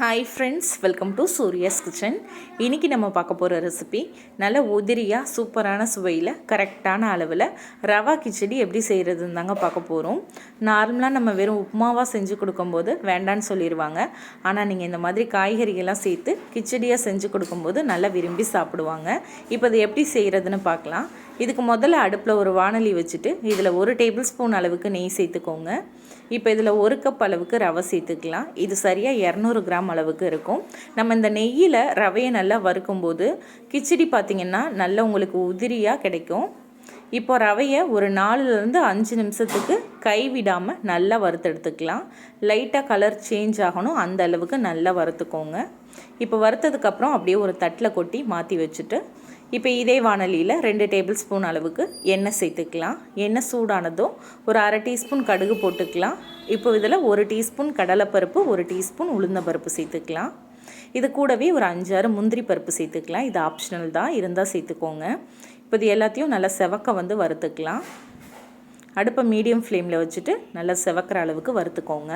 Hi friends, welcome to Surya's kitchen. இன்றைக்கி நம்ம பார்க்க போகிற ரெசிபி நல்ல உதிரியாக சூப்பரான சுவையில் கரெக்டான அளவில் ரவா கிச்சடி எப்படி செய்கிறதுன்னு தாங்க பார்க்க போகிறோம். நார்மலாக நம்ம வெறும் உப்புமாவாக செஞ்சு கொடுக்கும்போது வேண்டான்னு சொல்லிடுவாங்க. ஆனால் நீங்கள் இந்த மாதிரி காய்கறிகள்லாம் சேர்த்து கிச்சடியாக செஞ்சு கொடுக்கும்போது நல்லா விரும்பி சாப்பிடுவாங்க. இப்போ அது எப்படி செய்கிறதுன்னு பார்க்கலாம். இதுக்கு முதல்ல அடுப்பில் ஒரு வாணலி வச்சுட்டு இதில் 1 டேபிள் ஸ்பூன் அளவுக்கு நெய் சேர்த்துக்கோங்க. இப்போ இதில் 1 கப் அளவுக்கு ரவை சேர்த்துக்கலாம். இது சரியாக 200 கிராம் அளவுக்கு இருக்கும். நம்ம இந்த நெய்யில் ரவையை நல்லா வறுக்கும்போது கிச்சடி பார்த்திங்கன்னா நல்லா உங்களுக்கு உதிரியாக கிடைக்கும். இப்போ ரவையை ஒரு 4லேருந்து 5 நிமிஷத்துக்கு கைவிடாமல் நல்லா வறுத்தெடுத்துக்கலாம். லைட்டாக கலர் சேஞ்ச் ஆகணும், அந்த அளவுக்கு நல்லா வறுத்துக்கோங்க. இப்போ வறுத்ததுக்கப்புறம் அப்படியே ஒரு தட்டில் கொட்டி மாற்றி வச்சுட்டு இப்போ இதே வாணலியில் 2 டேபிள் ஸ்பூன் அளவுக்கு எண்ணெய் சேர்த்துக்கலாம். எண்ணெய் சூடானதும் ஒரு அரை டீஸ்பூன் கடுகு போட்டுக்கலாம். இப்போ இதில் 1 டீஸ்பூன் கடலைப்பருப்பு, 1 டீஸ்பூன் உளுந்தம்பருப்பு சேர்த்துக்கலாம். இது கூடவே ஒரு 5-6 முந்திரி பருப்பு சேர்த்துக்கலாம். இது ஆப்ஷனல் தான், இருந்தால் சேர்த்துக்கோங்க. இப்போ இது எல்லாத்தையும் நல்லா செவக்க வறுத்துக்கலாம். அடுப்பை மீடியம் ஃப்ளேமில் வச்சுட்டு நல்லா செவக்கிற அளவுக்கு வறுத்துக்கோங்க.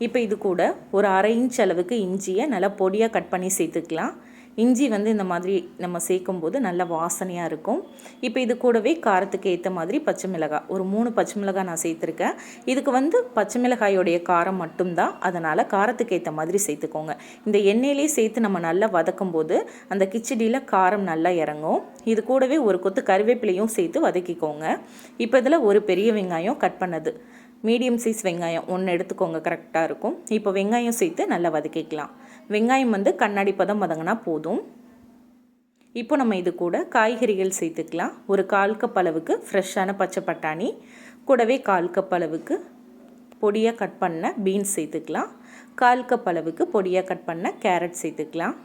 இப்போ இது கூட ஒரு அரை இன்ச் அளவுக்கு இஞ்சியை நல்லா பொடியாக கட் பண்ணி சேர்த்துக்கலாம். இஞ்சி இந்த மாதிரி நம்ம சேர்க்கும்போது நல்ல வாசனையாக இருக்கும். இப்போ இது கூடவே காரத்துக்கு ஏற்ற மாதிரி பச்சை மிளகாய், ஒரு 3 பச்சை மிளகாய் நான் சேர்த்துருக்கேன். இதுக்கு பச்சை மிளகாயோடைய காரம் மட்டும்தான், அதனால் காரத்துக்கு ஏற்ற மாதிரி சேர்த்துக்கோங்க. இந்த எண்ணெயிலே சேர்த்து நம்ம நல்லா வதக்கும் போது அந்த கிச்சடியில் காரம் நல்லா இறங்கும். இது கூடவே ஒரு கொத்து கருவேப்பிலையும் சேர்த்து வதக்கிக்கோங்க. இப்போ இதில் ஒரு பெரிய வெங்காயம் கட் பண்ணது, மீடியம் சைஸ் வெங்காயம் 1 எடுத்துக்கோங்க, கரெக்டாக இருக்கும். இப்போ வெங்காயம் சேர்த்து நல்லா வதக்கிக்கலாம். வெங்காயம் கண்ணாடி பதம் வதங்கினா போதும். இப்போ நம்ம இது கூட காய்கறிகள் சேர்த்துக்கலாம். ஒரு 1/4 கப் அளவுக்கு ஃப்ரெஷ்ஷான பச்சை பட்டாணி, கூடவே 1/4 கப் அளவுக்கு பொடியாக கட் பண்ண பீன்ஸ் சேர்த்துக்கலாம். 1/4 கப் அளவுக்கு பொடியாக கட் பண்ண கேரட் சேர்த்துக்கலாம்.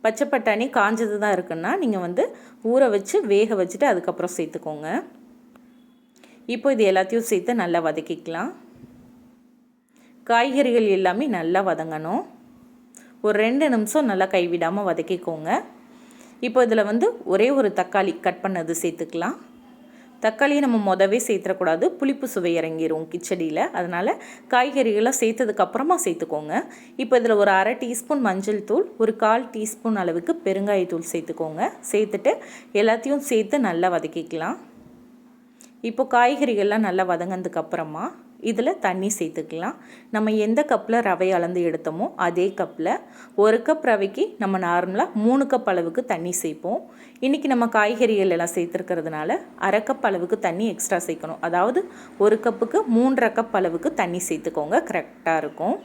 பச்சை பட்டாணி காஞ்சது தான் இருக்குன்னா நீங்கள் ஊற வச்சு வேக வச்சுட்டு அதுக்கப்புறம் சேர்த்துக்கோங்க. இப்போ இது எல்லாத்தையும் சேர்த்து நல்லா வதக்கிக்கலாம். காய்கறிகள் எல்லாமே நல்லா வதங்கணும். ஒரு 2 நிமிஷம் நல்லா கைவிடாமல் வதக்கிக்கோங்க. இப்போ இதில் ஒரே ஒரு தக்காளி கட் பண்ணது சேர்த்துக்கலாம். தக்காளியை நம்ம மொதவே சேர்த்துடக்கூடாது, புளிப்பு சுவை இறங்கிடும் கிச்சடியில். அதனால் காய்கறிகளை சேர்த்ததுக்கப்புறமா சேர்த்துக்கோங்க. இப்போ இதில் ஒரு அரை டீஸ்பூன் மஞ்சள் தூள், ஒரு 1/4 டீஸ்பூன் அளவுக்கு பெருங்காயத்தூள் சேர்த்துக்கோங்க. சேர்த்துட்டு எல்லாத்தையும் சேர்த்து நல்லா வதக்கிக்கலாம். இப்போ காய்கறிகள்லாம் நல்லா வதங்கினதுக்கப்புறமா இதில் தண்ணி சேர்த்துக்கலாம். நம்ம எந்த கப்பில் ரவை அளந்து எடுத்தோமோ அதே கப்பில் 1 கப் ரவைக்கு நம்ம நார்மலாக 3 கப் அளவுக்கு தண்ணி சேர்ப்போம். இன்றைக்கி நம்ம காய்கறிகள் எல்லாம் சேர்த்துருக்கிறதுனால அரை கப் அளவுக்கு தண்ணி எக்ஸ்ட்ரா சேர்க்கணும். அதாவது 1 கப்புக்கு 3.5 கப் அளவுக்கு தண்ணி சேர்த்துக்கோங்க, கரெக்டாக இருக்கும்.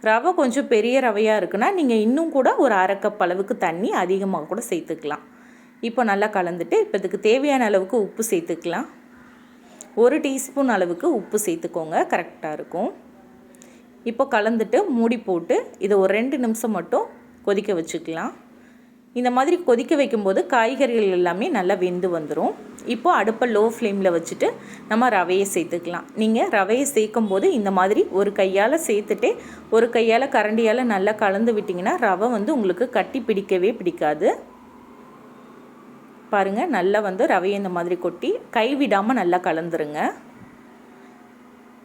ரவை கொஞ்சம் பெரிய ரவையாக இருக்குன்னா நீங்கள் இன்னும் கூட ஒரு அரை கப் அளவுக்கு தண்ணி அதிகமாக கூட சேர்த்துக்கலாம். இப்போ நல்லா கலந்துட்டு இப்போ இதுக்கு தேவையான அளவுக்கு உப்பு சேர்த்துக்கலாம். 1 டீஸ்பூன் அளவுக்கு உப்பு சேர்த்துக்கோங்க, கரெக்டாக இருக்கும். இப்போ கலந்துட்டு மூடி போட்டு இதை ஒரு 2 நிமிஷம் மட்டும் கொதிக்க வச்சுக்கலாம். இந்த மாதிரி கொதிக்க வைக்கும்போது காய்கறிகள் எல்லாமே நல்லா வெந்து வந்துடும். இப்போ அடுப்பை லோ ஃப்ளேமில் வச்சுட்டு நம்ம ரவையை சேர்த்துக்கலாம். நீங்கள் ரவையை சேர்க்கும் போது இந்த மாதிரி ஒரு கையால் சேர்த்துட்டே ஒரு கையால் கரண்டியால் நல்லா கலந்து விட்டிங்கன்னா ரவை உங்களுக்கு கட்டி பிடிக்கவே பிடிக்காது. பாருங்கள், நல்லா ரவையை இந்த மாதிரி கொட்டி கைவிடாமல் நல்லா கலந்துருங்க.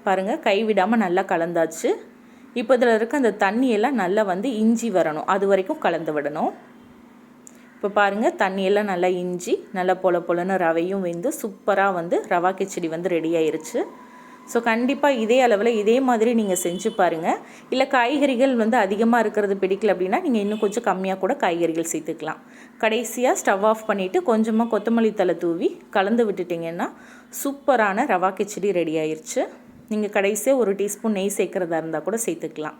பாருங்கள், கைவிடாமல் நல்லா கலந்தாச்சு. இப்போ இதில் இருக்க அந்த தண்ணியெல்லாம் நல்லா இஞ்சி வரணும், அது வரைக்கும் கலந்து விடணும். இப்போ பாருங்கள், தண்ணியெல்லாம் நல்லா இஞ்சி நல்லா பொலன்னு ரவையும் சூப்பராக ரவா கிச்சடி ரெடி ஆயிருச்சு. ஸோ கண்டிப்பாக இதே அளவில் இதே மாதிரி நீங்கள் செஞ்சு பாருங்கள். இல்லை காய்கறிகள் அதிகமாக இருக்கிறது பிடிக்கல அப்படின்னா நீங்கள் இன்னும் கொஞ்சம் கம்மியாக கூட காய்கறிகள் சேர்த்துக்கலாம். கடைசியாக ஸ்டவ் ஆஃப் பண்ணிவிட்டு கொஞ்சமாக கொத்தமல்லி தழை தூவி கலந்து விட்டுட்டிங்கன்னா சூப்பரான ரவா கிச்சடி ரெடி ஆயிடுச்சு. நீங்கள் கடைசியாக 1 டீஸ்பூன் நெய் சேர்க்குறதா இருந்தால் கூட சேர்த்துக்கலாம்.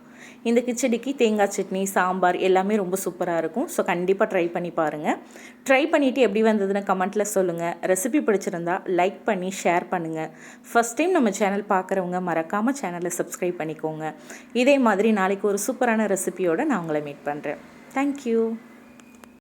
இந்த கிச்சடிக்கு தேங்காய் சட்னி, சாம்பார் எல்லாமே ரொம்ப சூப்பராக இருக்கும். ஸோ கண்டிப்பாக ட்ரை பண்ணி பாருங்கள். ட்ரை பண்ணிவிட்டு எப்படி வந்ததுன்னு கமெண்ட்டில் சொல்லுங்கள். ரெசிபி பிடிச்சிருந்தா லைக் பண்ணி ஷேர் பண்ணுங்கள். ஃபஸ்ட் டைம் நம்ம சேனல் பார்க்குறவங்க மறக்காமல் சேனலை சப்ஸ்கிரைப் பண்ணிக்கோங்க. இதே மாதிரி நாளைக்கு ஒரு சூப்பரான ரெசிபியோடு நான் உங்களை மீட் பண்ணுறேன். தேங்க்யூ.